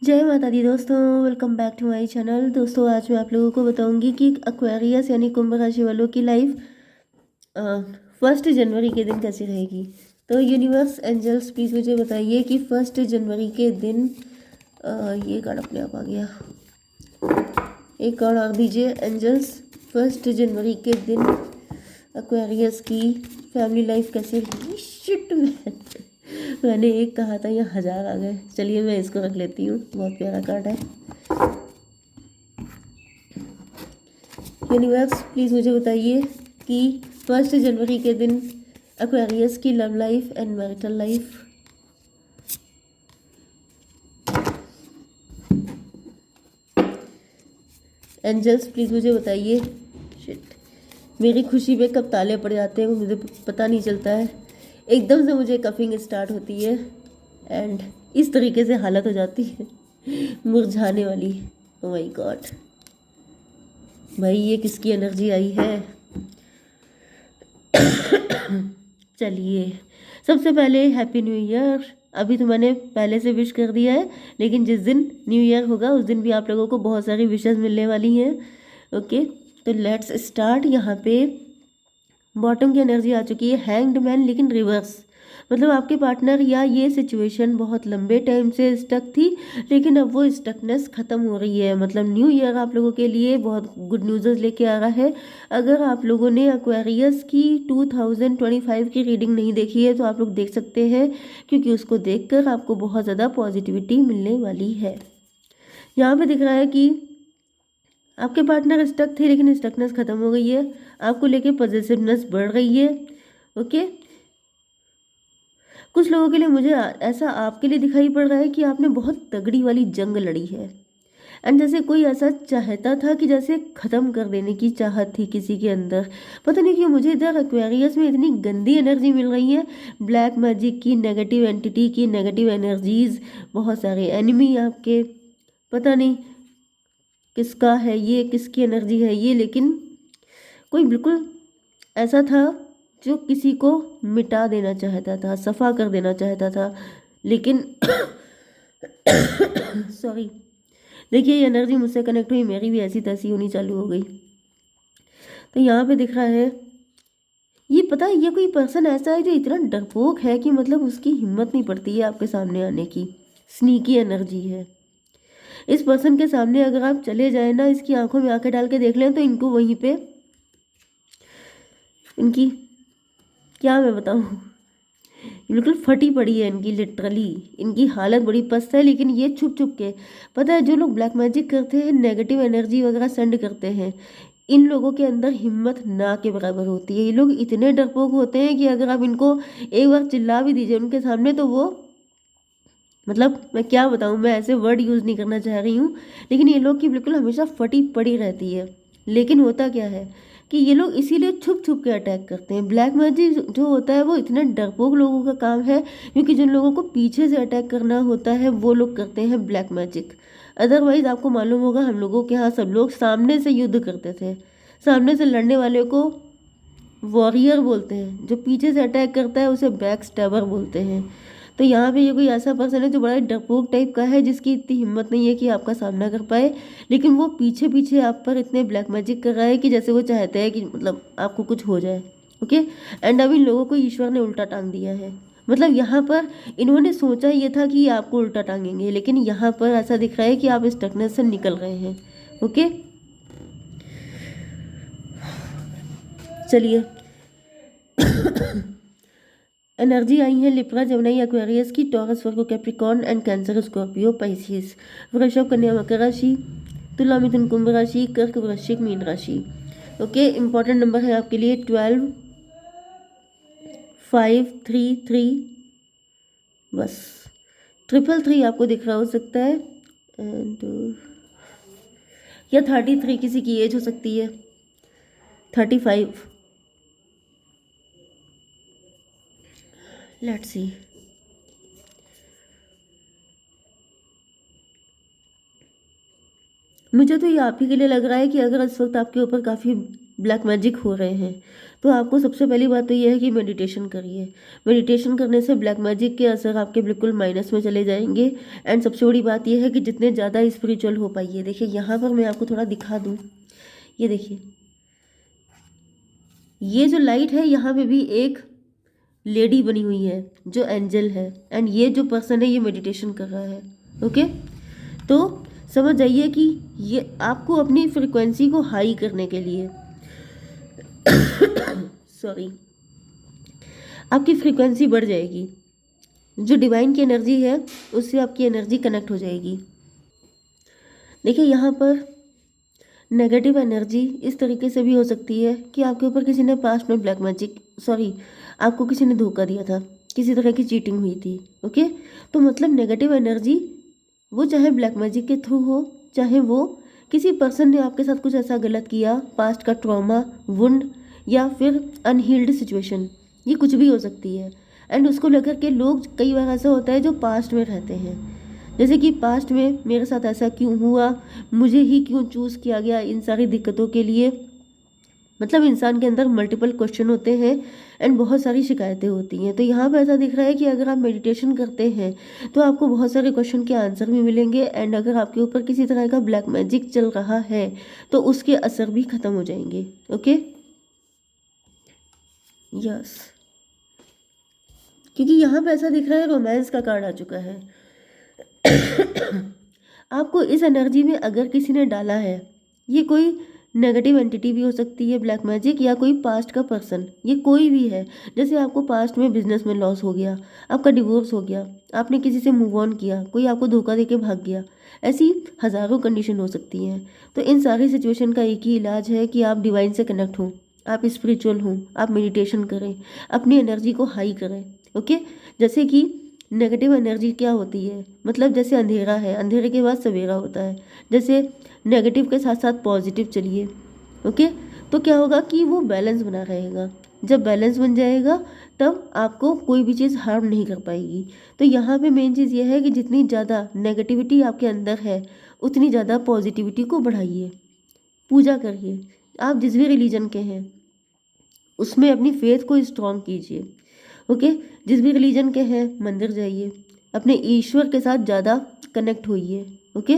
जय माता दी दोस्तों, welcome back to my channel. दोस्तों आज मैं आप लोगों को बताऊंगी कि एक्वेरियस यानी कुंभ राशि वालों की लाइफ 1 जनवरी के दिन कैसी रहेगी। तो यूनिवर्स एंजल्स प्लीज़ मुझे बताइए कि 1 जनवरी के दिन ये कार्ड अपने आप आ गया। एक कार्ड और दीजिए एंजल्स। 1 जनवरी के दिन एक्वेरियस की फैमिली लाइफ कैसी रहेगी। शिट मैंने एक कहा था, यहाँ 1000 आ गए। चलिए मैं इसको रख लेती हूँ, बहुत प्यारा कार्ड है। यूनिवर्स प्लीज़ मुझे बताइए कि 1 जनवरी के दिन एक्वेरियस की love life and marital life. Angels please मुझे बताइए। शिट, मेरी खुशी पे कब ताले पड़ जाते हैं वो मुझे पता नहीं चलता है। एकदम से मुझे कफिंग स्टार्ट होती है एंड इस तरीके से हालत हो जाती है मुरझाने वाली। ओ माय गॉड भाई, ये किसकी एनर्जी आई है। चलिए सबसे पहले हैप्पी न्यू ईयर। अभी तो मैंने पहले से विश कर दिया है, लेकिन जिस दिन न्यू ईयर होगा उस दिन भी आप लोगों को बहुत सारी विशेस मिलने वाली हैं। ओके, तो लेट्स स्टार्ट। यहाँ पे बॉटम की एनर्जी आ चुकी है हैंग्ड मैन, लेकिन रिवर्स। मतलब आपके पार्टनर या ये सिचुएशन बहुत लंबे टाइम से स्टक थी, लेकिन अब वो स्टकनेस ख़त्म हो रही है। मतलब न्यू ईयर आप लोगों के लिए बहुत गुड न्यूज़ लेके आ रहा है। अगर आप लोगों ने एक्वेरियस की 2025 की रीडिंग नहीं देखी है तो आप लोग देख सकते हैं, क्योंकि उसको देखकर आपको बहुत ज़्यादा पॉजिटिविटी मिलने वाली है। यहाँ पे दिख रहा है कि आपके पार्टनर स्टक थे, लेकिन स्टकनेस खत्म हो गई है। आपको लेके पॉजिटिवनेस बढ़ रही है। ओके, कुछ लोगों के लिए मुझे ऐसा आपके लिए दिखाई पड़ रहा है कि आपने बहुत तगड़ी वाली जंग लड़ी है। एंड जैसे कोई ऐसा चाहता था कि जैसे ख़त्म कर देने की चाहत थी किसी के अंदर। पता नहीं क्यों मुझे इधर एक्वेरियस में इतनी गंदी एनर्जी मिल रही है। ब्लैक मैजिक की, नेगेटिव एंटिटी की, नेगेटिव एनर्जीज, बहुत सारे एनिमी आपके। पता नहीं किसका है ये, किसकी एनर्जी है ये, लेकिन कोई बिल्कुल ऐसा था जो किसी को मिटा देना चाहता था, सफा कर देना चाहता था। लेकिन सॉरी, देखिए ये एनर्जी मुझसे कनेक्ट हुई, मेरी भी ऐसी तैसी होनी चालू हो गई। तो यहाँ पे दिख रहा है, ये पता है ये कोई पर्सन ऐसा है जो इतना डरपोक है कि मतलब उसकी हिम्मत नहीं पड़ती है आपके सामने आने की। स्नीकी एनर्जी है इस पर्सन के सामने। अगर आप चले जाए ना, इसकी आंखों में आंखें डाल के देख लें, तो इनको वहीं पे इनकी, क्या मैं बताऊँ, बिल्कुल फटी पड़ी है इनकी, लिटरली इनकी हालत बड़ी पस्त है। लेकिन ये छुप छुप के, पता है जो लोग ब्लैक मैजिक करते हैं, नेगेटिव एनर्जी वगैरह सेंड करते हैं, इन लोगों के अंदर हिम्मत ना के बराबर होती है। ये लोग इतने डरपोक होते हैं कि अगर आप इनको एक बार चिल्ला भी दीजिए उनके सामने, तो वो, मतलब मैं क्या बताऊँ, मैं ऐसे वर्ड यूज़ नहीं करना चाह रही हूँ, लेकिन ये लोग की बिल्कुल हमेशा फटी पड़ी रहती है। लेकिन होता क्या है कि ये लोग इसीलिए छुप छुप के अटैक करते हैं। ब्लैक मैजिक जो होता है वो इतने डरपोक लोगों का काम है, क्योंकि जिन लोगों को पीछे से अटैक करना होता है वो लोग करते हैं ब्लैक मैजिक। अदरवाइज आपको मालूम होगा हम लोगों के यहाँ सब लोग सामने से युद्ध करते थे। सामने से लड़ने वाले को वॉरियर बोलते हैं, जो पीछे से अटैक करता है उसे बैक स्टैबर बोलते हैं। तो यहाँ पे ये कोई ऐसा पर्सन है जो बड़ा डरपोक टाइप का है, जिसकी इतनी हिम्मत नहीं है कि आपका सामना कर पाए, लेकिन वो पीछे पीछे आप पर इतने ब्लैक मैजिक कर रहा है कि जैसे वो चाहते हैं कि मतलब आपको कुछ हो जाए। ओके, एंड अब इन लोगों को ईश्वर ने उल्टा टांग दिया है। मतलब यहाँ पर इन्होंने सोचा ये था कि आपको उल्टा टांगेंगे, लेकिन यहाँ पर ऐसा दिख रहा है कि आप इस टकनेस से निकल रहे हैं। ओके, चलिए एनर्जी आई है लिब्रा, जेमिनी, एक्वेरियस की, taurus, Virgo, Capricorn and cancer, Scorpio, Pisces, वृषभ, कन्या, मकर राशि, तुला, मिथुन, कुंभ राशि, कर्क, वृश्चिक, मीन राशि। ओके, इंपॉर्टेंट नंबर है आपके लिए 12, 5, 3, 3, बस 333 आपको दिख रहा हो सकता है। एंड या 33 किसी की एज हो सकती है, 35। Let's see. मुझे तो ये आप ही के लिए लग रहा है कि अगर इस वक्त आपके ऊपर काफ़ी ब्लैक मैजिक हो रहे हैं, तो आपको सबसे पहली बात तो ये है कि मेडिटेशन करिए। मेडिटेशन करने से ब्लैक मैजिक के असर आपके बिल्कुल माइनस में चले जाएंगे। एंड सबसे बड़ी बात ये है कि जितने ज़्यादा स्पिरिचुअल हो पाइए, देखिए यहाँ पर मैं आपको थोड़ा दिखा दूँ, ये देखिए, ये जो लाइट है यहाँ पे भी एक लेडी बनी हुई है जो एंजल है, एंड ये जो पर्सन है ये मेडिटेशन कर रहा है। ओके, तो समझ जाइए कि ये आपको अपनी फ्रिक्वेंसी को हाई करने के लिए सॉरी, आपकी फ्रिक्वेंसी बढ़ जाएगी, जो डिवाइन की एनर्जी है उससे आपकी एनर्जी कनेक्ट हो जाएगी। देखिए यहाँ पर नेगेटिव एनर्जी इस तरीके से भी हो सकती है कि आपके ऊपर किसी ने पास्ट में ब्लैक मैजिक, सॉरी, आपको किसी ने धोखा दिया था, किसी तरह की चीटिंग हुई थी। ओके, तो मतलब नेगेटिव एनर्जी, वो चाहे ब्लैक मैजिक के थ्रू हो, चाहे वो किसी पर्सन ने आपके साथ कुछ ऐसा गलत किया, पास्ट का ट्रॉमा, वुंड, या फिर अनहील्ड सिचुएशन, ये कुछ भी हो सकती है। एंड उसको लेकर के लोग, कई बार ऐसा होता है जो पास्ट में रहते हैं, जैसे कि पास्ट में मेरे साथ ऐसा क्यों हुआ, मुझे ही क्यों चूज़ किया गया इन सारी दिक्कतों के लिए। मतलब इंसान के अंदर मल्टीपल क्वेश्चन होते हैं एंड बहुत सारी शिकायतें होती हैं। तो यहाँ पे ऐसा दिख रहा है कि अगर आप मेडिटेशन करते हैं तो आपको बहुत सारे क्वेश्चन के आंसर भी मिलेंगे, एंड अगर आपके ऊपर किसी तरह का ब्लैक मैजिक चल रहा है तो उसके असर भी ख़त्म हो जाएंगे। ओके, यस, क्योंकि यहाँ पे ऐसा दिख रहा है रोमांस का कार्ड आ चुका है। आपको इस एनर्जी में अगर किसी ने डाला है, ये कोई नेगेटिव एंटिटी भी हो सकती है ब्लैक मैजिक, या कोई पास्ट का पर्सन, ये कोई भी है। जैसे आपको पास्ट में बिजनेस में लॉस हो गया, आपका डिवोर्स हो गया, आपने किसी से मूव ऑन किया, कोई आपको धोखा देके भाग गया, ऐसी हज़ारों कंडीशन हो सकती हैं। तो इन सारी सिचुएशन का एक ही इलाज है कि आप डिवाइन से कनेक्ट हों, आप स्पिरिचुअल हों, आप मेडिटेशन करें, अपनी एनर्जी को हाई करें। ओके, जैसे कि नेगेटिव एनर्जी क्या होती है, मतलब जैसे अंधेरा है, अंधेरे के बाद सवेरा होता है, जैसे नेगेटिव के साथ साथ पॉजिटिव चलिए। ओके, तो क्या होगा कि वो बैलेंस बना रहेगा। जब बैलेंस बन जाएगा तब आपको कोई भी चीज़ हार्म नहीं कर पाएगी। तो यहाँ पे मेन चीज़ ये है कि जितनी ज़्यादा नेगेटिविटी आपके अंदर है उतनी ज़्यादा पॉजिटिविटी को बढ़ाइए, पूजा करिए। आप जिस भी रिलीजन के हैं उसमें अपनी फेथ को स्ट्रॉन्ग कीजिए। ओके, जिस भी रिलीजन के हैं मंदिर जाइए, अपने ईश्वर के साथ ज़्यादा कनेक्ट होइए। ओके,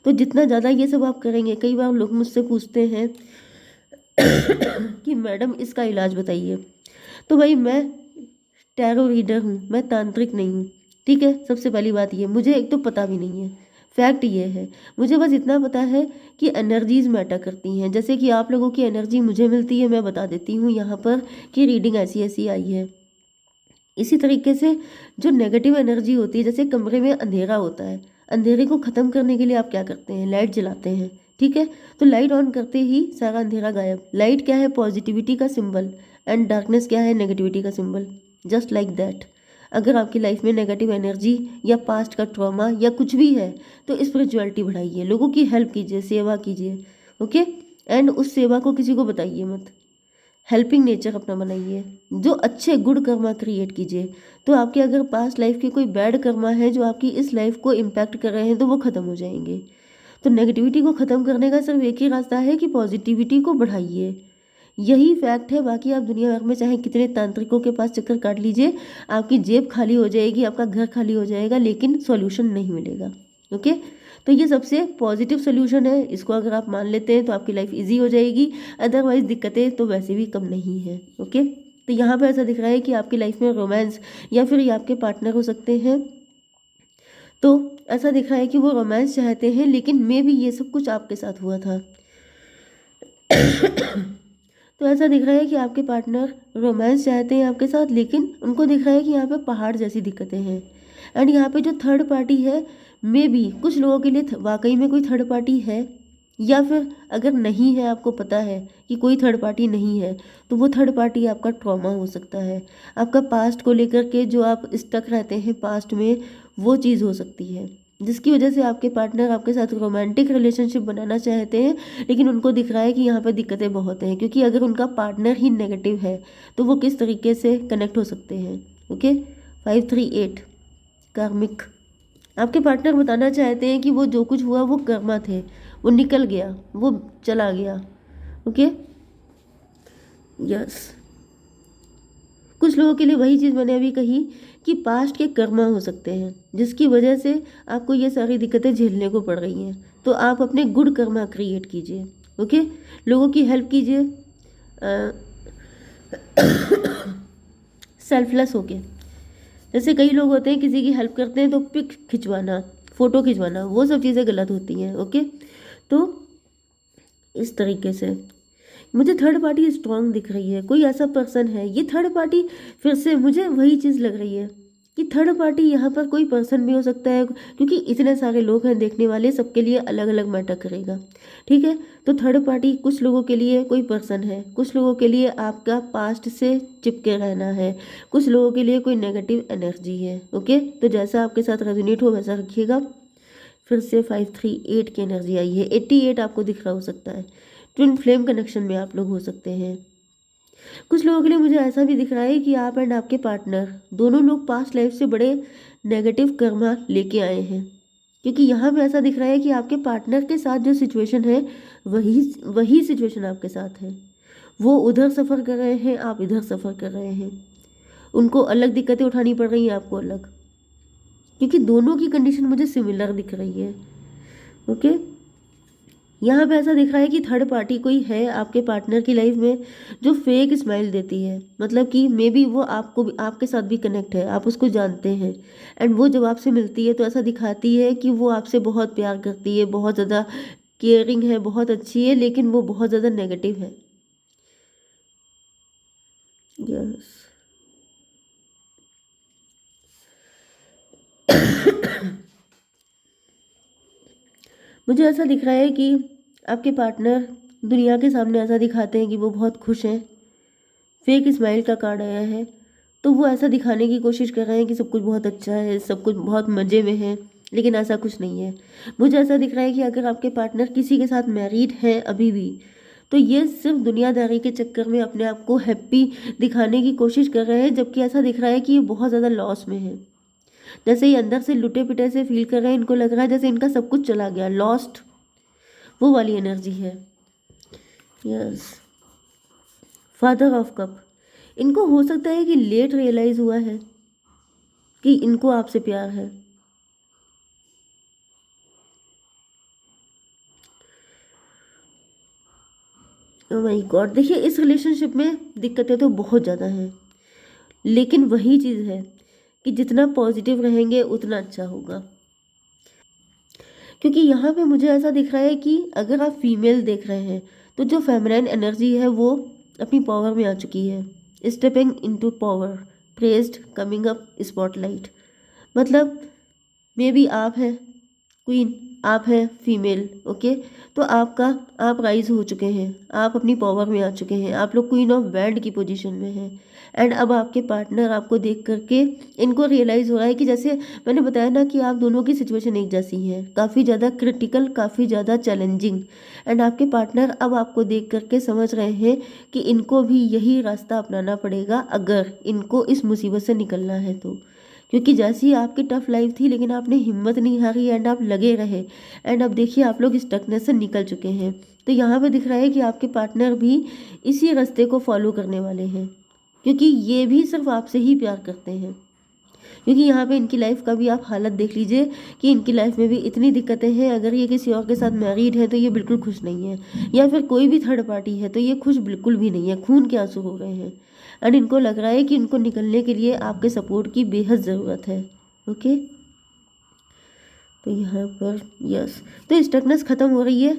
तो जितना ज़्यादा ये सब आप करेंगे, कई बार लोग मुझसे पूछते हैं कि मैडम इसका इलाज बताइए। तो भाई मैं टैरो रीडर हूँ, मैं तांत्रिक नहीं हूँ। ठीक है, सबसे पहली बात ये, मुझे एक तो पता भी नहीं है, फैक्ट ये है, मुझे बस इतना पता है कि एनर्जीज मैटर करती हैं। जैसे कि आप लोगों की एनर्जी मुझे मिलती है, मैं बता देती हूँ यहाँ पर कि रीडिंग ऐसी ऐसी आई है। इसी तरीके से जो नेगेटिव एनर्जी होती है, जैसे कमरे में अंधेरा होता है, अंधेरे को ख़त्म करने के लिए आप क्या करते हैं, लाइट जलाते हैं। ठीक है, तो लाइट ऑन करते ही सारा अंधेरा गायब। लाइट क्या है, पॉजिटिविटी का सिंबल, एंड डार्कनेस क्या है, नेगेटिविटी का सिंबल। जस्ट लाइक दैट, अगर आपकी लाइफ में नेगेटिव एनर्जी या पास्ट का ट्रॉमा या कुछ भी है तो स्पिरिचुअलिटी बढ़ाइए, लोगों की हेल्प कीजिए, सेवा कीजिए। ओके, एंड उस सेवा को किसी को बताइए मत, हेल्पिंग नेचर अपना बनाइए, जो अच्छे गुड कर्मा क्रिएट कीजिए। तो आपके अगर पास्ट लाइफ के कोई बैड कर्मा है जो आपकी इस लाइफ को इम्पैक्ट कर रहे हैं तो वो ख़त्म हो जाएंगे। तो नेगेटिविटी को ख़त्म करने का सिर्फ एक ही रास्ता है कि पॉजिटिविटी को बढ़ाइए, यही फैक्ट है। बाकी आप दुनिया भर में चाहे कितने तांत्रिकों के पास चक्कर काट लीजिए, आपकी जेब खाली हो जाएगी, आपका घर खाली हो जाएगा, लेकिन सॉल्यूशन नहीं मिलेगा। ओके, तो ये सबसे पॉजिटिव सोल्यूशन है, इसको अगर आप मान लेते हैं तो आपकी लाइफ इजी हो जाएगी। अदरवाइज दिक्कतें तो वैसे भी कम नहीं है। ओके, तो यहाँ पे ऐसा दिख रहा है कि आपकी लाइफ में रोमांस या फिर ये आपके पार्टनर हो सकते हैं। तो ऐसा दिख रहा है कि वो रोमांस चाहते हैं, लेकिन मे भी ये सब कुछ आपके साथ हुआ था। तो ऐसा दिख रहा है कि आपके पार्टनर रोमांस चाहते हैं आपके साथ, लेकिन उनको दिख रहा है कि यहाँ पे पहाड़ जैसी दिक्कतें हैं। एंड यहाँ पे जो थर्ड पार्टी है, मे बी कुछ लोगों के लिए वाकई में कोई थर्ड पार्टी है, या फिर अगर नहीं है, आपको पता है कि कोई थर्ड पार्टी नहीं है, तो वो थर्ड पार्टी आपका ट्रॉमा हो सकता है। आपका पास्ट को लेकर के जो आप स्टक रहते हैं पास्ट में, वो चीज़ हो सकती है, जिसकी वजह से आपके पार्टनर आपके साथ रोमांटिक रिलेशनशिप बनाना चाहते हैं, लेकिन उनको दिख रहा है कि यहाँ पर दिक्कतें बहुत हैं। क्योंकि अगर उनका पार्टनर ही नेगेटिव है तो वो किस तरीके से कनेक्ट हो सकते हैं। ओके, 538 कार्मिक, आपके पार्टनर बताना चाहते हैं कि वो जो कुछ हुआ वो कर्मा थे, वो निकल गया, वो चला गया। ओके, यस, कुछ लोगों के लिए वही चीज़ मैंने अभी कही कि पास्ट के कर्मा हो सकते हैं जिसकी वजह से आपको ये सारी दिक्कतें झेलने को पड़ रही हैं। तो आप अपने गुड कर्मा क्रिएट कीजिए। ओके, लोगों की हेल्प कीजिए सेल्फलेस होके। जैसे कई लोग होते हैं किसी की हेल्प करते हैं तो पिक खिंचवाना, फ़ोटो खिंचवाना, वो सब चीज़ें गलत होती हैं। ओके, तो इस तरीके से मुझे थर्ड पार्टी स्ट्रांग दिख रही है, कोई ऐसा पर्सन है। ये थर्ड पार्टी फिर से मुझे वही चीज़ लग रही है कि थर्ड पार्टी यहाँ पर कोई पर्सन भी हो सकता है, क्योंकि इतने सारे लोग हैं देखने वाले, सबके लिए अलग अलग मैटर करेगा। ठीक है, तो थर्ड पार्टी कुछ लोगों के लिए कोई पर्सन है, कुछ लोगों के लिए आपका पास्ट से चिपके रहना है, कुछ लोगों के लिए कोई नेगेटिव एनर्जी है। ओके, तो जैसा आपके साथ रेजोनेट हो वैसा रखिएगा। फिर से 538 की एनर्जी आई है, 88 आपको दिख रहा हो सकता है। ट्विन फ्लेम कनेक्शन में आप लोग हो सकते हैं। कुछ लोगों के लिए मुझे ऐसा भी दिख रहा है कि आप एंड आपके पार्टनर दोनों लोग पास्ट लाइफ से बड़े नेगेटिव कर्मा लेके आए हैं, क्योंकि यहाँ पे ऐसा दिख रहा है कि आपके पार्टनर के साथ जो सिचुएशन है वही वही सिचुएशन आपके साथ है। वो उधर सफ़र कर रहे हैं, आप इधर सफ़र कर रहे हैं। उनको अलग दिक्कतें उठानी पड़ रही हैं, आपको अलग, क्योंकि दोनों की कंडीशन मुझे सिमिलर दिख रही है। ओके, यहाँ पे ऐसा दिख रहा है कि थर्ड पार्टी कोई है आपके पार्टनर की लाइफ में जो फेक स्माइल देती है, मतलब कि मे बी वो आपको आपके साथ भी कनेक्ट है, आप उसको जानते हैं। एंड वो जब आपसे मिलती है तो ऐसा दिखाती है कि वो आपसे बहुत प्यार करती है, बहुत ज़्यादा केयरिंग है, बहुत अच्छी है, लेकिन वो बहुत ज़्यादा नेगेटिव है। यस, मुझे ऐसा दिख रहा है कि आपके पार्टनर दुनिया के सामने ऐसा दिखाते हैं कि वो बहुत खुश हैं। फेक स्माइल का कार्ड आया है, तो वो ऐसा दिखाने की कोशिश कर रहे हैं कि सब कुछ बहुत अच्छा है, सब कुछ बहुत मज़े में है, लेकिन ऐसा कुछ नहीं है। मुझे ऐसा दिख रहा है कि अगर आपके पार्टनर किसी के साथ मैरिड हैं अभी भी, तो ये सिर्फ दुनियादारी के चक्कर में अपने आप को हैप्पी दिखाने की कोशिश कर रहे हैं, जबकि ऐसा दिख रहा है कि ये बहुत ज़्यादा लॉस में है। जैसे ये अंदर से लुटे पिटे से फील कर रहे हैं, इनको लग रहा है जैसे इनका सब कुछ चला गया, लॉस्ट, वो वाली एनर्जी है। यस, फादर ऑफ कप, इनको हो सकता है कि लेट रियलाइज़ हुआ है कि इनको आपसे प्यार है। ओह माय गॉड, देखिए इस रिलेशनशिप में दिक्कतें तो बहुत ज़्यादा हैं, लेकिन वही चीज़ है कि जितना पॉजिटिव रहेंगे उतना अच्छा होगा। क्योंकि यहाँ पे मुझे ऐसा दिख रहा है कि अगर आप फीमेल देख रहे हैं तो जो फेमिनाइन एनर्जी है वो अपनी पावर में आ चुकी है, stepping into power, praised, coming up spotlight. मतलब मे बी आप हैं क्वीन, आप हैं फीमेल। ओके, तो आप राइज हो चुके हैं, आप अपनी पावर में आ चुके हैं, आप लोग क्वीन ऑफ वैंड की पोजीशन में हैं। एंड अब आपके पार्टनर आपको देख करके इनको रियलाइज़ हो रहा है कि जैसे मैंने बताया ना कि आप दोनों की सिचुएशन एक जैसी है, काफ़ी ज़्यादा क्रिटिकल, काफ़ी ज़्यादा चैलेंजिंग। एंड आपके पार्टनर अब आपको देख करके समझ रहे हैं कि इनको भी यही रास्ता अपनाना पड़ेगा अगर इनको इस मुसीबत से निकलना है तो। क्योंकि जैसी आपकी टफ लाइफ थी, लेकिन आपने हिम्मत नहीं हारी एंड आप लगे रहे। एंड अब देखिए आप लोग स्टकनेस से निकल चुके हैं। तो यहाँ पे दिख रहा है कि आपके पार्टनर भी इसी रास्ते को फॉलो करने वाले हैं, क्योंकि ये भी सिर्फ आपसे ही प्यार करते हैं। क्योंकि यहाँ पे इनकी लाइफ का भी आप हालत देख लीजिए कि इनकी लाइफ में भी इतनी दिक्कतें हैं। अगर ये किसी और के साथ मैरिड है तो ये बिल्कुल खुश नहीं है, या फिर कोई भी थर्ड पार्टी है तो ये खुश बिल्कुल भी नहीं है, खून के आंसू हो रहे हैं। एंड इनको लग रहा है कि इनको निकलने के लिए आपके सपोर्ट की बेहद ज़रूरत है। ओके, तो यहाँ पर यस, तो स्टकनेस ख़त्म हो रही है।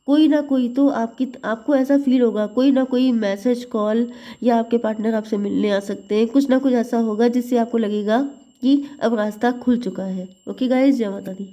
कोई ना कोई तो आपको ऐसा फील होगा, कोई ना कोई मैसेज, कॉल, या आपके पार्टनर आपसे मिलने आ सकते हैं, कुछ ना कुछ ऐसा होगा जिससे आपको लगेगा कि अब रास्ता खुल चुका है। ओके गाइस, जय माता दी।